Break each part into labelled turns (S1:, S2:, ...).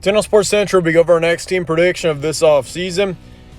S1: Tenno Sports Central, we go over our next team prediction of this offseason,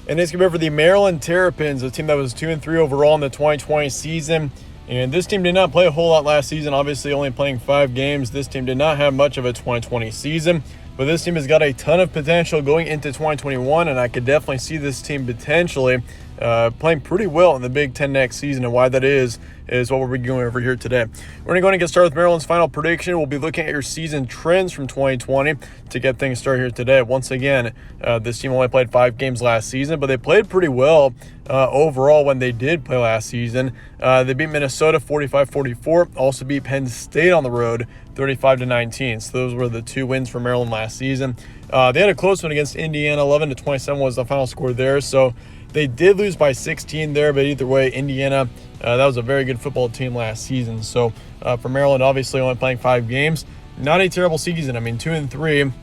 S1: and it's going to be over the Maryland Terrapins, a team that was 2-3 overall in the 2020 season. And this team did not play a whole lot last season, obviously only playing 5 games. This team did not have much of a 2020 season, but this team has got a ton of potential going into 2021, and I could definitely see this team potentially playing pretty well in the Big Ten next season. And why that is what we'll be going over here today. We're going to go ahead and get started with Maryland's final prediction. We'll be looking at your season trends from 2020 to get things started here today. Once again, this team only played 5 games last season, but they played pretty well overall when they did play last season. They beat Minnesota 45-44, also beat Penn State on the road 35-19. So those were the 2 wins for Maryland last season. They had a close one against Indiana. 11-27 was the final score there. So they did lose by 16 there, but either way, Indiana, that was a very good football team last season. So for Maryland, obviously only playing 5 games, not a terrible season. I mean, 2-3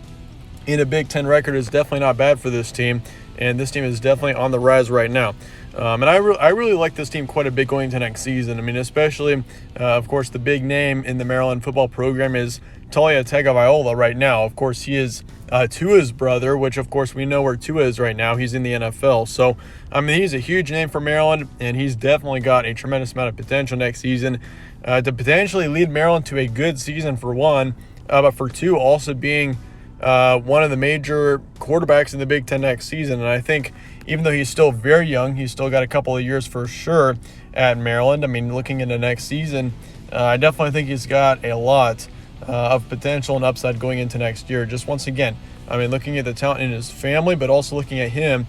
S1: in a Big Ten record is definitely not bad for this team, and this team is definitely on the rise right now. And I really like this team quite a bit going into next season. I mean, especially, of course, the big name in the Maryland football program is Talia Tagovailoa right now. Of course, he is Tua's brother, which, of course, we know where Tua is right now. He's in the NFL. So, I mean, he's a huge name for Maryland, and he's definitely got a tremendous amount of potential next season to potentially lead Maryland to a good season for one, but for two, also being one of the major quarterbacks in the Big Ten next season. And I think even though he's still very young, he's still got a couple of years for sure at Maryland. I mean, looking into next season, I definitely think he's got a lot of potential and upside going into next year. Just once again, I mean, looking at the talent in his family, but also looking at him,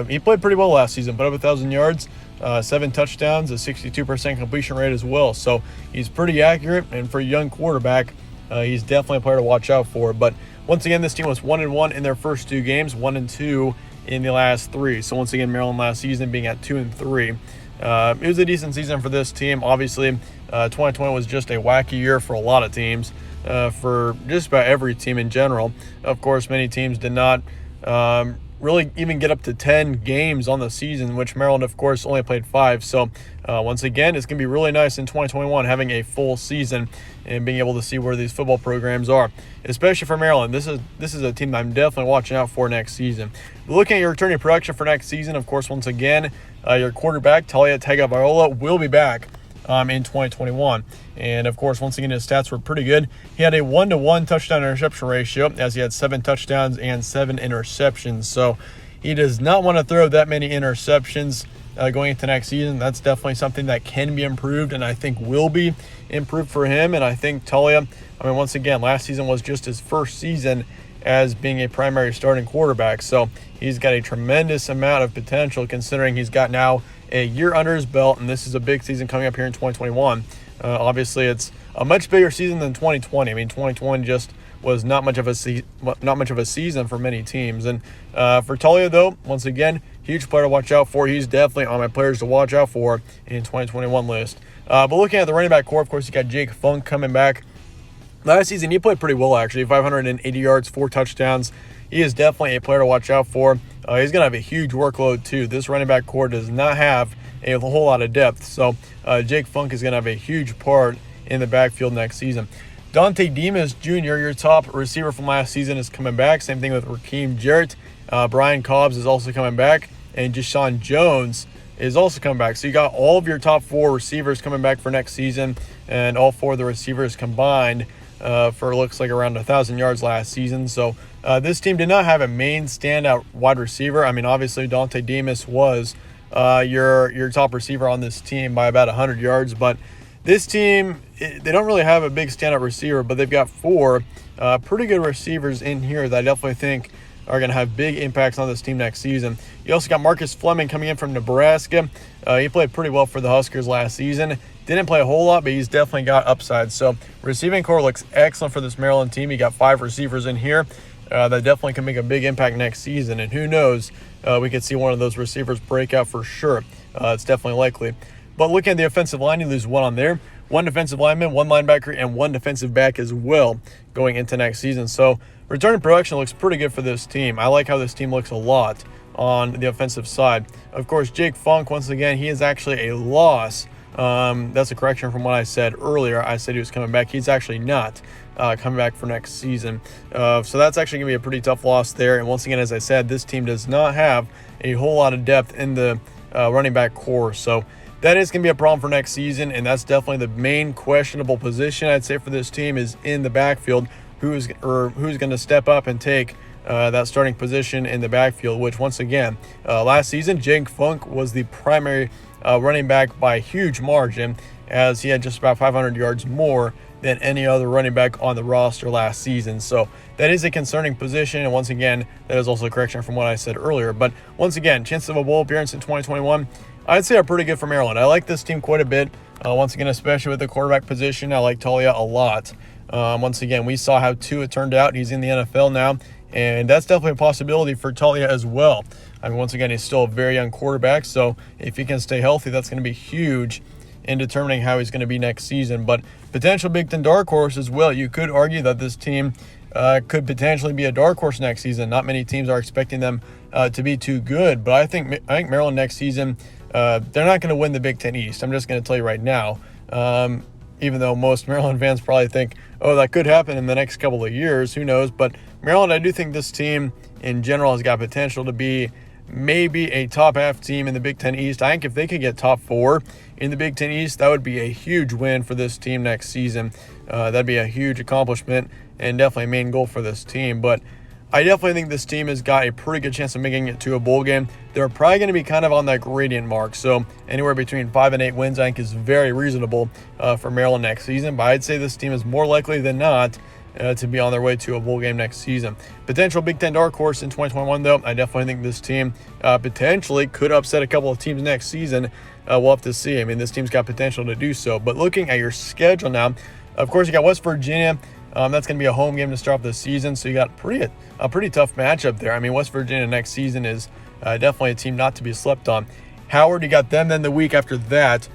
S1: he played pretty well last season, put up 1,000 yards, 7 touchdowns, a 62% completion rate as well. So he's pretty accurate, and for a young quarterback, he's definitely a player to watch out for. But once again, this team was 1-1 in their first 2 games, 1-2 in the last 3. So once again, Maryland last season being at 2-3. It was a decent season for this team. Obviously, 2020 was just a wacky year for a lot of teams, for just about every team in general. Of course, many teams did not really even get up to 10 games on the season, which Maryland, of course, only played 5. So once again, it's going to be really nice in 2021 having a full season and being able to see where these football programs are, especially for Maryland. This is a team that I'm definitely watching out for next season. Looking at your returning production for next season, of course, once again, your quarterback, Talia Tagovailoa, will be back in 2021. And, of course, once again, his stats were pretty good. He had a 1-to-1 touchdown-interception ratio, as he had 7 touchdowns and 7 interceptions. So he does not want to throw that many interceptions going into next season. That's definitely something that can be improved, and I think will be improved for him. And I think Talia, I mean, once again, last season was just his first season as being a primary starting quarterback. So he's got a tremendous amount of potential, considering he's got now a year under his belt, and this is a big season coming up here in 2021. Obviously, it's a much bigger season than 2020. I mean, 2020 just was not much of a season for many teams. And for Talia, though, once again, huge player to watch out for. He's definitely on my players to watch out for in 2021 list. But looking at the running back core, of course, you got Jake Funk coming back. Last season, he played pretty well, actually. 580 yards, 4 touchdowns. He is definitely a player to watch out for. He's going to have a huge workload, too. This running back core does not have a whole lot of depth. So Jake Funk is going to have a huge part in the backfield next season. Dante Demas Jr., your top receiver from last season, is coming back. Same thing with Raheem Jarrett. Brian Cobbs is also coming back. And Deshaun Jones is also coming back. So you got all of your top 4 receivers coming back for next season. And all 4 of the receivers combined for looks like around 1,000 yards last season. So this team did not have a main standout wide receiver. I mean, obviously Dante Demas was your top receiver on this team by about 100 yards, but this team, they don't really have a big standout receiver, but they've got 4 pretty good receivers in here that I definitely think are going to have big impacts on this team next season. You also got Marcus Fleming coming in from Nebraska. He played pretty well for the Huskers last season. Didn't play a whole lot, but he's definitely got upside. So receiving core looks excellent for this Maryland team. You got 5 receivers in here that definitely can make a big impact next season. And who knows, we could see one of those receivers break out for sure. It's definitely likely. But looking at the offensive line, you lose 1 on there. 1 defensive lineman, 1 linebacker, and 1 defensive back as well going into next season. So returning production looks pretty good for this team. I like how this team looks a lot on the offensive side. Of course, Jake Funk, once again, he is actually a loss That's a correction from what I said earlier. I said he was coming back. He's actually not coming back for next season. So that's actually going to be a pretty tough loss there. And once again, as I said, this team does not have a whole lot of depth in the running back core. So that is going to be a problem for next season, and that's definitely the main questionable position I'd say for this team is in the backfield. Who's going to step up and take that starting position in the backfield, which once again, last season, Jake Funk was the primary running back by a huge margin, as he had just about 500 yards more than any other running back on the roster last season. So that is a concerning position, and once again, that is also a correction from what I said earlier. But once again, chances of a bowl appearance in 2021, I'd say are pretty good for Maryland. I like this team quite a bit. Once again, especially with the quarterback position, I like Talia a lot. Once again, we saw how Tua turned out. He's in the NFL now, and that's definitely a possibility for Talia as well. I mean, once again, he's still a very young quarterback, so if he can stay healthy, that's going to be huge in determining how he's going to be next season. But potential Big Ten dark horse as well. You could argue that this team could potentially be a dark horse next season. Not many teams are expecting them to be too good, but I think Maryland next season, they're not going to win the Big Ten East. I'm just going to tell you right now. Even though most Maryland fans probably think, oh, that could happen in the next couple of years. Who knows? But Maryland, I do think this team in general has got potential to be maybe a top half team in the Big Ten East. I think if they could get top 4 in the Big Ten East, that would be a huge win for this team next season. That'd be a huge accomplishment and definitely a main goal for this team. But I definitely think this team has got a pretty good chance of making it to a bowl game. They're probably going to be kind of on that gradient mark. So anywhere between 5 and 8 wins, I think, is very reasonable for Maryland next season. But I'd say this team is more likely than not to be on their way to a bowl game next season. Potential Big Ten dark horse in 2021, though, I definitely think this team potentially could upset a couple of teams next season. We'll have to see. I mean, this team's got potential to do so. But looking at your schedule now, of course, you got West Virginia. That's going to be a home game to start off the season, so you got a pretty tough matchup there. I mean, West Virginia next season is definitely a team not to be slept on. Howard, you got them then the week after that,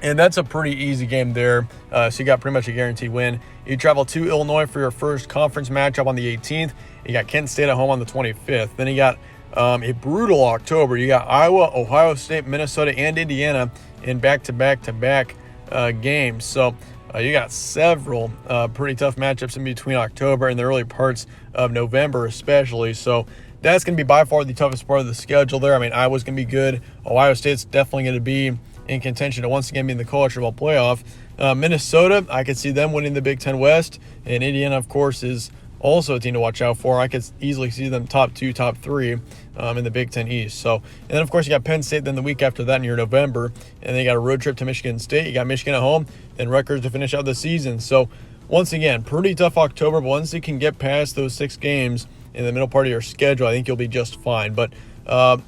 S1: and that's a pretty easy game there, so you got pretty much a guaranteed win. You travel to Illinois for your first conference matchup on the 18th. You got Kent State at home on the 25th. Then you got a brutal October. You got Iowa, Ohio State, Minnesota, and Indiana in back-to-back games. So you got several pretty tough matchups in between October and the early parts of November especially. So that's going to be by far the toughest part of the schedule there. I mean, Iowa's going to be good. Ohio State's definitely going to be in contention to once again be in the college football playoff. Minnesota, I could see them winning the Big Ten West. And Indiana, of course, is also a team to watch out for. I could easily see them top 2, top 3 in the Big Ten East. So, and then, of course, you got Penn State then the week after that in your November. And then you got a road trip to Michigan State. You got Michigan at home and Rutgers to finish out the season. So, once again, pretty tough October. But once you can get past those 6 games in the middle part of your schedule, I think you'll be just fine. But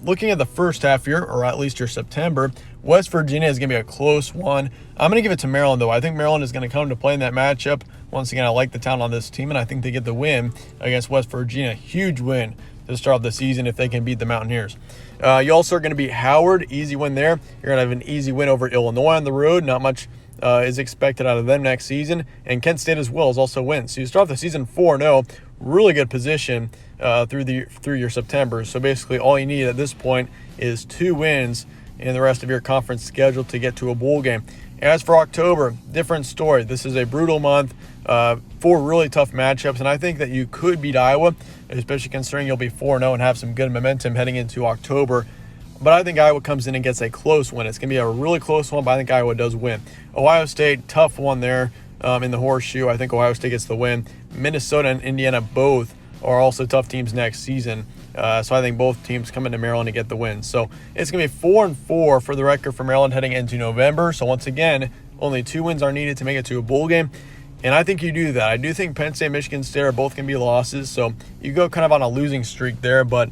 S1: looking at the first half here, or at least your September, West Virginia is going to be a close one. I'm going to give it to Maryland, though. I think Maryland is going to come to play in that matchup. Once again, I like the talent on this team, and I think they get the win against West Virginia. Huge win to start off the season if they can beat the Mountaineers. You also are going to beat Howard. Easy win there. You're going to have an easy win over Illinois on the road. Not much is expected out of them next season. And Kent State as well is also wins. So you start off the season 4-0. Really good position through your September. So basically all you need at this point is 2 wins in the rest of your conference schedule to get to a bowl game. As for October, different story. This is a brutal month, 4 really tough matchups, and I think that you could beat Iowa, especially considering you'll be 4-0 and have some good momentum heading into October. But I think Iowa comes in and gets a close win. It's going to be a really close one, but I think Iowa does win. Ohio State, tough one there in the horseshoe. I think Ohio State gets the win. Minnesota and Indiana both are also tough teams next season. So I think both teams come into Maryland to get the win. So it's going to be 4-4 for the record for Maryland heading into November. So once again, only 2 wins are needed to make it to a bowl game. And I think you do that. I do think Penn State and Michigan State are both going to be losses. So you go kind of on a losing streak there. But,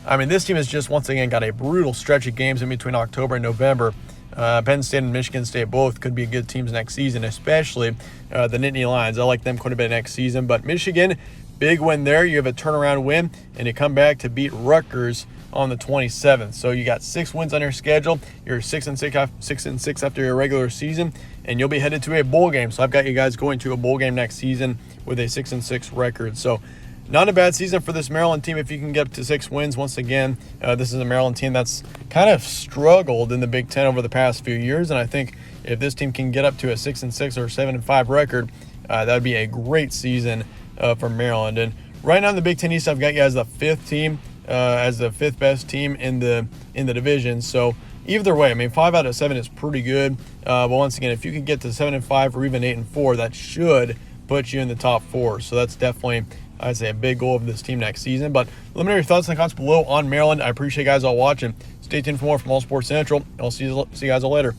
S1: I mean, this team has just once again got a brutal stretch of games in between October and November. Penn State and Michigan State both could be good teams next season, especially the Nittany Lions. I like them quite a bit next season. But Michigan, big win there. You have a turnaround win, and you come back to beat Rutgers on the 27th. So you got 6 wins on your schedule. You're 6-6 after your regular season, and you'll be headed to a bowl game. So I've got you guys going to a bowl game next season with a 6-6 record. So not a bad season for this Maryland team if you can get up to 6 wins once again. This is a Maryland team that's kind of struggled in the Big Ten over the past few years, and I think if this team can get up to a 6-6 or 7-5 record, that would be a great season for Maryland. And right now in the Big Ten East, I've got you as the 5th team, as the 5th best team in the division. So either way, I mean, 5 out of 7 is pretty good. But once again, if you could get to 7-5 or even 8-4, that should put you in the top 4. So that's definitely, I'd say, a big goal of this team next season. But let me know your thoughts in the comments below on Maryland. I appreciate you guys all watching. Stay tuned for more from All Sports Central. I'll see you guys all later.